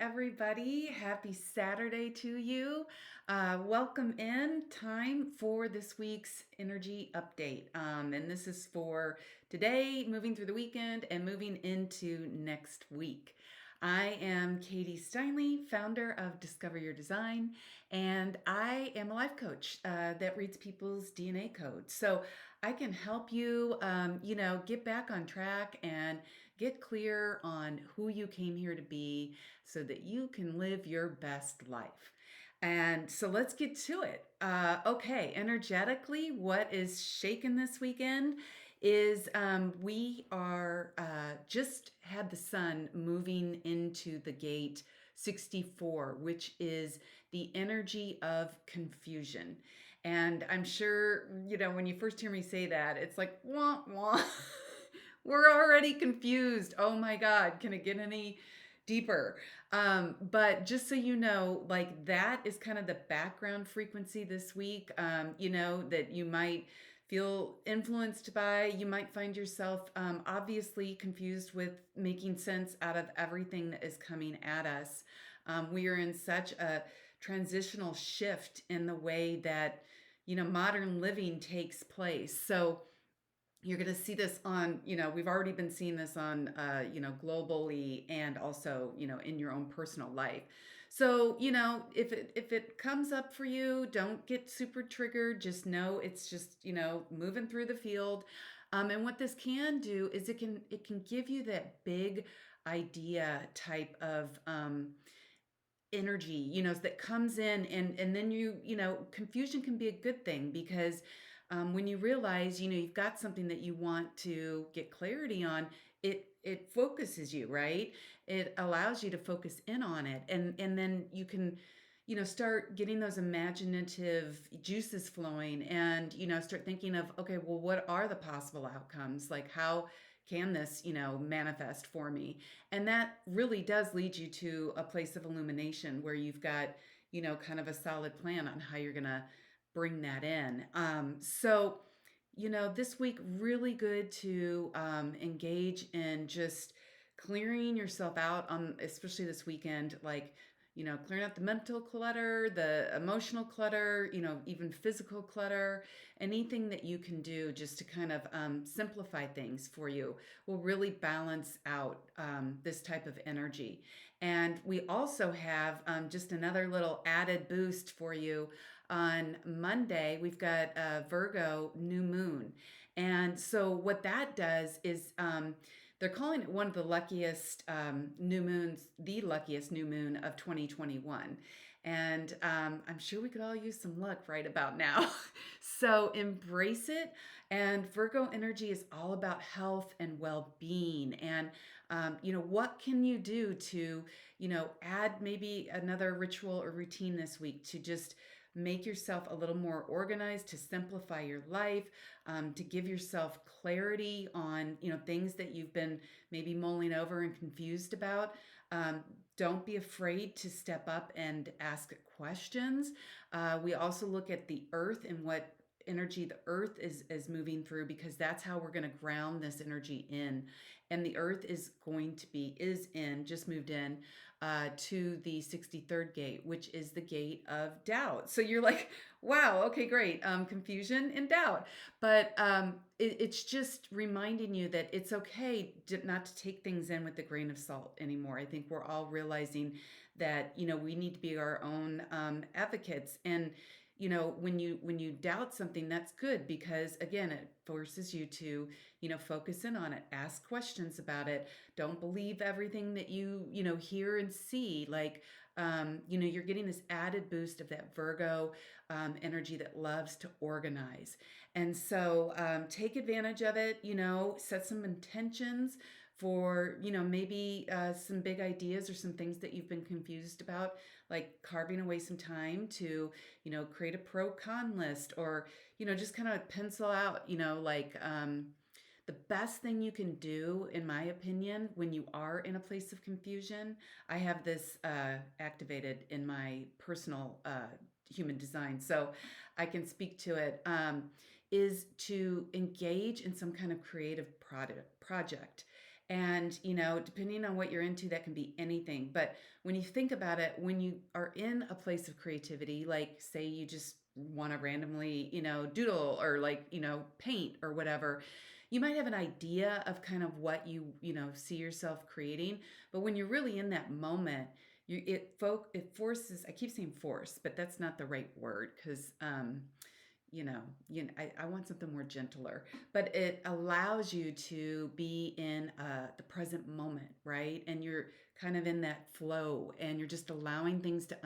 everybody. Happy Saturday to you. Welcome in. Time for this week's energy update. And this is for today, moving through the weekend, and moving into next week. I am Katie Steinle, founder of Discover Your Design, and I am a life coach that reads people's DNA code. So I can help you, get back on track and get clear on who you came here to be so that you can live your best life. And so let's get to it. Okay, energetically, what is shaking this weekend is we are just had the sun moving into the gate 64, which is the energy of confusion. And I'm sure, when you first hear me say that, it's like, wah, wah. We're already confused. Oh my God, can it get any deeper? But just so you know, like that is kind of the background frequency this week, that you might feel influenced by. You might find yourself obviously confused with making sense out of everything that is coming at us. We are in such a transitional shift in the way that, modern living takes place. So, you're going to see this on, we've already been seeing this on, globally and also, in your own personal life. So, if it comes up for you, don't get super triggered. Just know it's just, moving through the field. And what this can do is it can give you that big idea type of, energy, that comes in, and then confusion can be a good thing because when you realize, you've got something that you want to get clarity on, it focuses you, right? It allows you to focus in on it, and then you can, start getting those imaginative juices flowing, and start thinking of, okay, well, what are the possible outcomes? Like, how can this, manifest for me? And that really does lead you to a place of illumination where you've got, kind of a solid plan on how you're going to bring that in. This week, really good to engage in just clearing yourself out on, especially this weekend, like, clearing out the mental clutter, the emotional clutter, even physical clutter. Anything that you can do just to kind of simplify things for you will really balance out this type of energy. And we also have just another little added boost for you. On Monday, we've got a Virgo new moon. And so, what that does is they're calling it one of the luckiest new moons, the luckiest new moon of 2021. And I'm sure we could all use some luck right about now. So embrace it. And Virgo energy is all about health and well being. And, what can you do to, add maybe another ritual or routine this week to just make yourself a little more organized, to simplify your life, to give yourself clarity on, things that you've been maybe mulling over and confused about. Don't be afraid to step up and ask questions. We also look at the earth and what energy the earth is moving through, because that's how we're going to ground this energy in. And the earth just moved in to the 63rd gate, which is the gate of doubt. So you're like, wow, okay, great. Confusion and doubt. But it's just reminding you that it's okay not to take things in with a grain of salt anymore. I think we're all realizing that, we need to be our own advocates. And when you doubt something, that's good, because again, it forces you to, focus in on it, ask questions about it. Don't believe everything that you hear and see. Like, you're getting this added boost of that Virgo energy that loves to organize. And so take advantage of it, set some intentions for, maybe some big ideas or some things that you've been confused about, like carving away some time to, create a pro con list, or, just kind of pencil out, the best thing you can do, in my opinion, when you are in a place of confusion. I have this activated in my personal human design, so I can speak to it, is to engage in some kind of creative project. And, depending on what you're into, that can be anything. But when you think about it, when you are in a place of creativity, like say you just want to randomly, doodle or like, paint or whatever, you might have an idea of kind of what you see yourself creating. But when you're really in that moment, it forces, I keep saying force, but that's not the right word because I want something more gentler, but it allows you to be in the present moment, right? And you're kind of in that flow and you're just allowing things to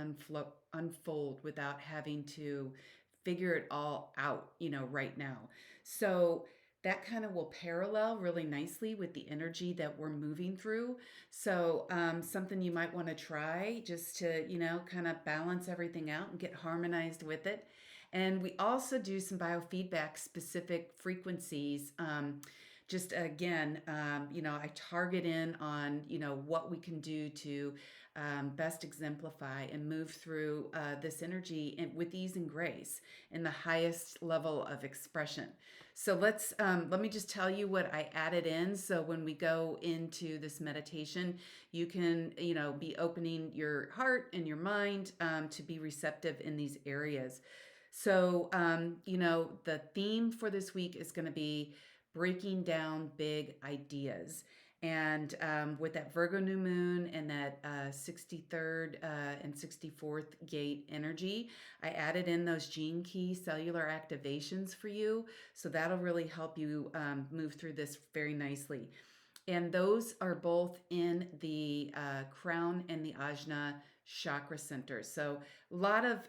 unfold without having to figure it all out, right now. So that kind of will parallel really nicely with the energy that we're moving through. So, something you might want to try just to, kind of balance everything out and get harmonized with it. And we also do some biofeedback specific frequencies. Just again, I target in on, what we can do to best exemplify and move through this energy with ease and grace in the highest level of expression. So let me just tell you what I added in. So when we go into this meditation, you can, be opening your heart and your mind to be receptive in these areas. So, the theme for this week is going to be breaking down big ideas. And with that Virgo new moon and that 63rd and 64th gate energy, I added in those gene key cellular activations for you. So that'll really help you move through this very nicely. And those are both in the crown and the ajna chakra centers. So a lot of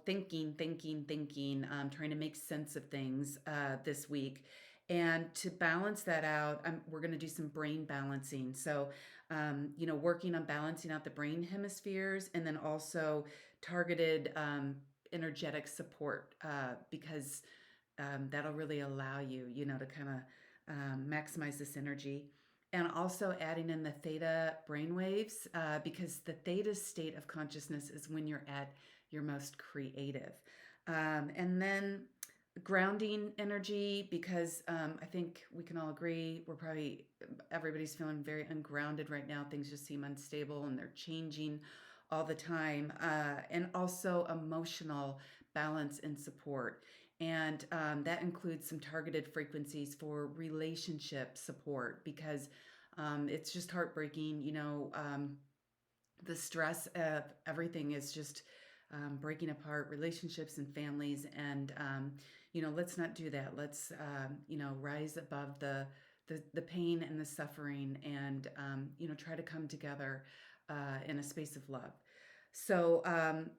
thinking, trying to make sense of things this week. And to balance that out, we're going to do some brain balancing. So, working on balancing out the brain hemispheres and then also targeted energetic support because that'll really allow you, to kind of maximize this energy. And also adding in the theta brainwaves because the theta state of consciousness is when you're at your most creative. And then grounding energy because I think we can all agree everybody's feeling very ungrounded right now. Things just seem unstable and they're changing all the time. And also emotional balance and support. And that includes some targeted frequencies for relationship support because it's just heartbreaking. The stress of everything is just breaking apart relationships and families. And, let's not do that. Let's, rise above the pain and the suffering and, try to come together in a space of love. So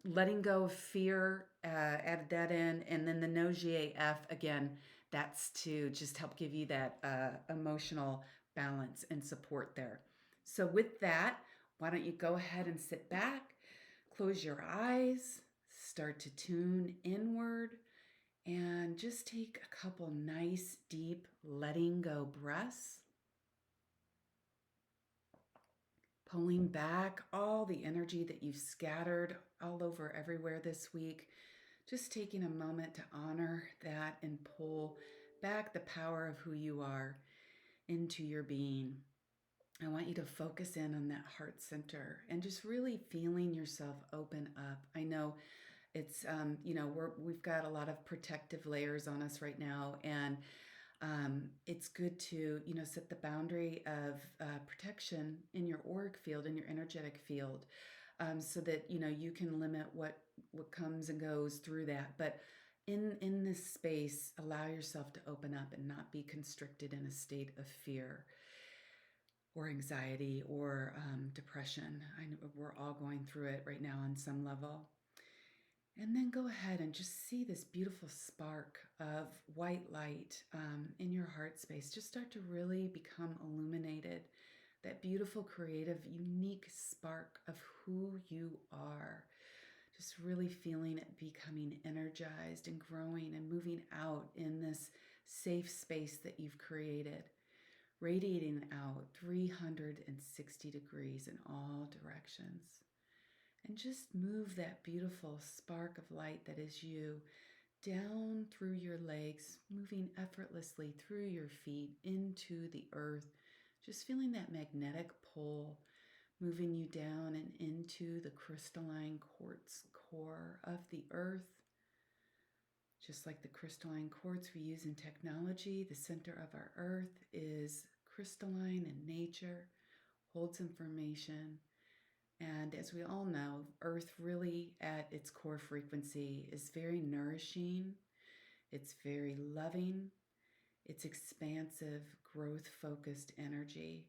letting go of fear, added that in, and then the no GAF again. That's to just help give you that emotional balance and support there. So with that, why don't you go ahead and sit back, close your eyes, start to tune inward, and just take a couple nice, deep, letting go breaths. Pulling back all the energy that you've scattered all over everywhere this week. Just taking a moment to honor that and pull back the power of who you are into your being. I want you to focus in on that heart center and just really feeling yourself open up. I know it's we've got a lot of protective layers on us right now, and it's good to set the boundary of protection in your auric field, in your energetic field, so that you can limit what comes and goes through that. But in this space, allow yourself to open up and not be constricted in a state of fear or anxiety or depression. I know we're all going through it right now on some level. And then go ahead and just see this beautiful spark of white light in your heart space. Just start to really become illuminated. That beautiful, creative, unique spark of who you are. Just really feeling it becoming energized and growing and moving out in this safe space that you've created. Radiating out 360 degrees in all directions. And just move that beautiful spark of light that is you down through your legs, moving effortlessly through your feet into the earth, Just feeling that magnetic pull moving you down and into the crystalline quartz core of the earth. Just like the crystalline quartz we use in technology, the center of our earth is crystalline in nature, holds information. And as we all know, earth really at its core frequency is very nourishing, it's very loving, it's expansive, growth focused energy.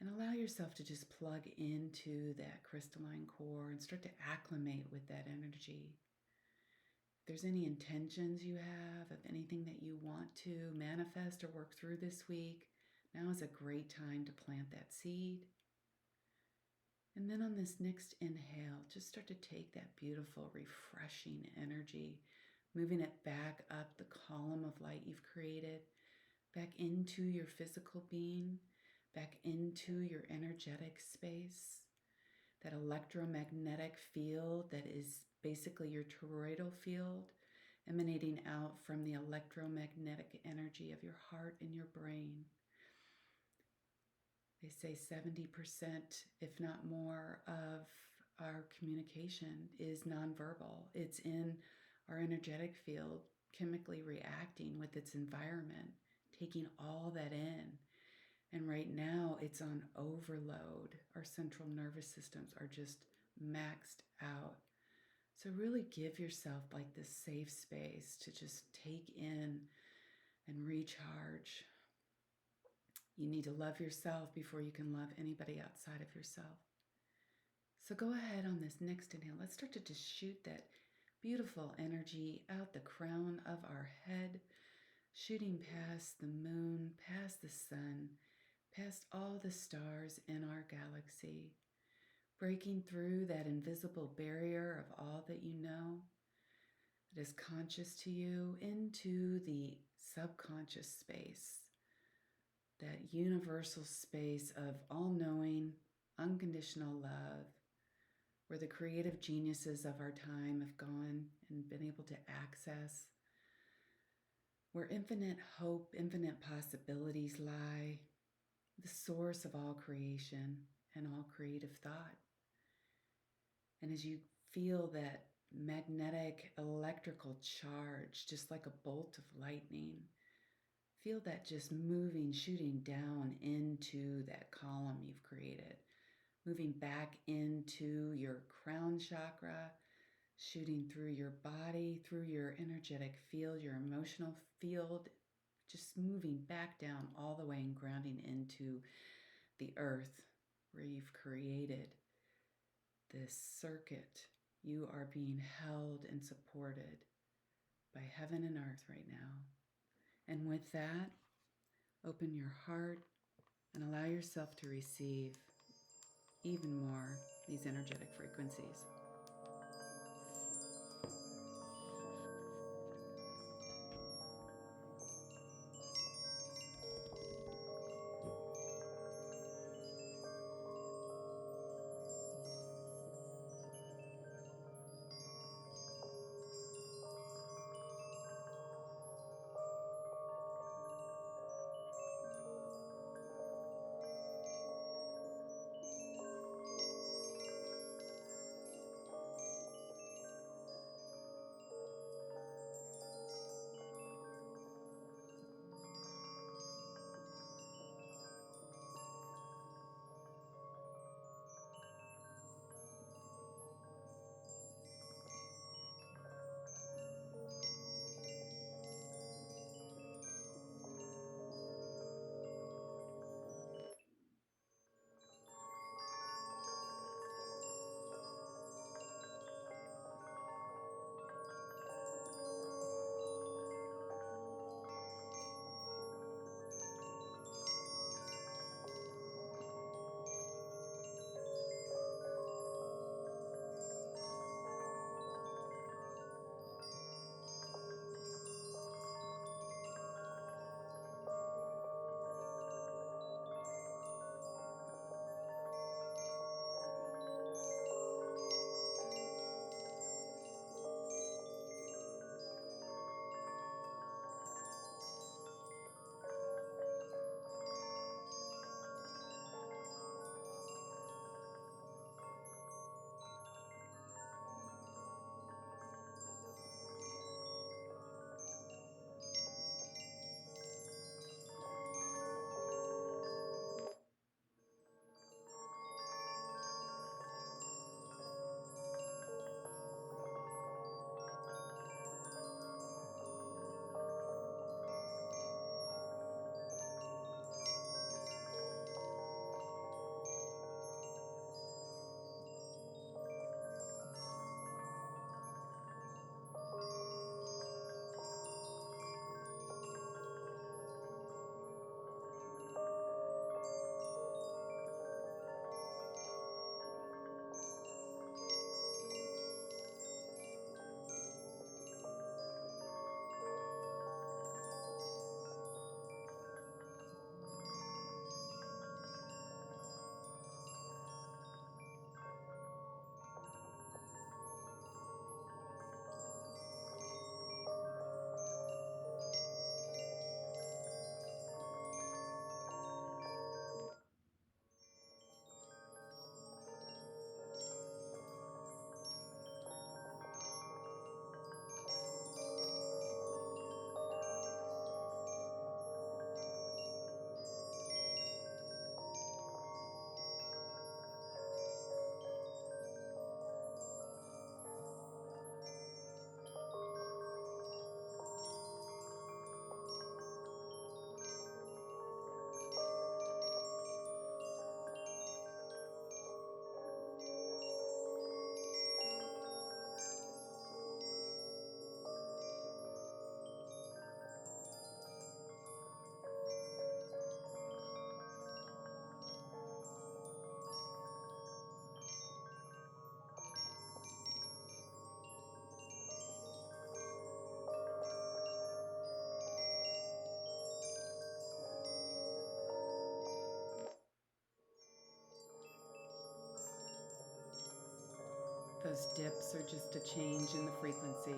And allow yourself to just plug into that crystalline core and start to acclimate with that energy. If there's any intentions you have of anything that you want to manifest or work through this week, now is a great time to plant that seed. And then on this next inhale, just start to take that beautiful, refreshing energy, moving it back up the column of light you've created, back into your physical being, back into your energetic space, that electromagnetic field that is basically your toroidal field, emanating out from the electromagnetic energy of your heart and your brain. They say 70%, if not more, of our communication is nonverbal. It's in our energetic field, chemically reacting with its environment, taking all that in. And right now it's on overload. Our central nervous systems are just maxed out. So really give yourself like this safe space to just take in and recharge. You need to love yourself before you can love anybody outside of yourself. So go ahead on this next inhale. Let's start to just shoot that beautiful energy out the crown of our head, shooting past the moon, past the sun, past all the stars in our galaxy, breaking through that invisible barrier of all that you know, that is conscious to you, into the subconscious space, that universal space of all-knowing, unconditional love, where the creative geniuses of our time have gone and been able to access, where infinite hope, infinite possibilities lie, the source of all creation and all creative thought. And as you feel that magnetic electrical charge, just like a bolt of lightning, feel that just moving, shooting down into that column you've created, moving back into your crown chakra, shooting through your body, through your energetic field, your emotional field, just moving back down all the way and grounding into the earth where you've created this circuit. You are being held and supported by heaven and earth right now. And with that, open your heart and allow yourself to receive even more these energetic frequencies. Those dips are just a change in the frequency.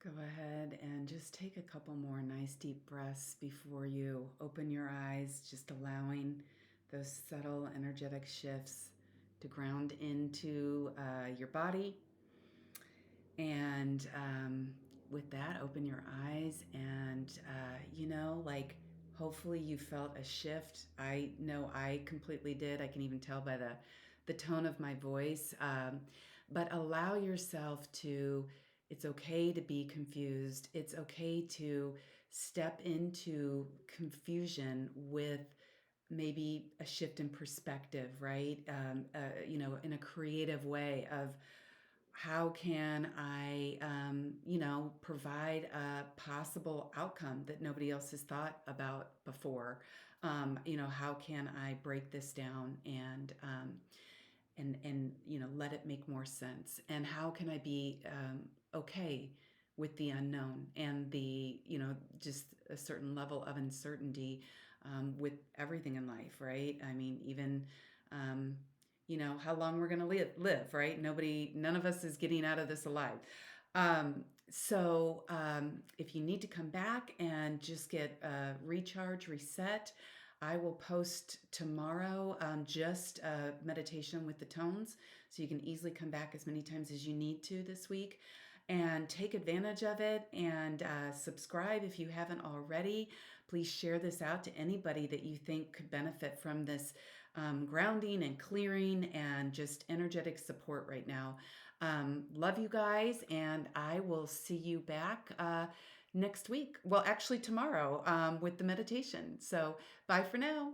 Go ahead and just take a couple more nice deep breaths before you open your eyes, just allowing those subtle energetic shifts to ground into your body. And with that, open your eyes and, like hopefully you felt a shift. I know I completely did. I can even tell by the tone of my voice. But allow yourself to, it's okay to be confused. It's okay to step into confusion with maybe a shift in perspective, right? In a creative way of how can I, provide a possible outcome that nobody else has thought about before? How can I break this down and let it make more sense? And how can I be okay with the unknown and the just a certain level of uncertainty with everything in life, right? I mean, even um, how long we're going to live, right? None of us is getting out of this alive. If you need to come back and just get recharge, reset, I will post tomorrow just meditation with the tones, so you can easily come back as many times as you need to this week and take advantage of it, and subscribe if you haven't already. Please share this out to anybody that you think could benefit from this grounding and clearing and just energetic support right now. Love you guys, and I will see you back next week. Well, actually, tomorrow with the meditation. So, bye for now.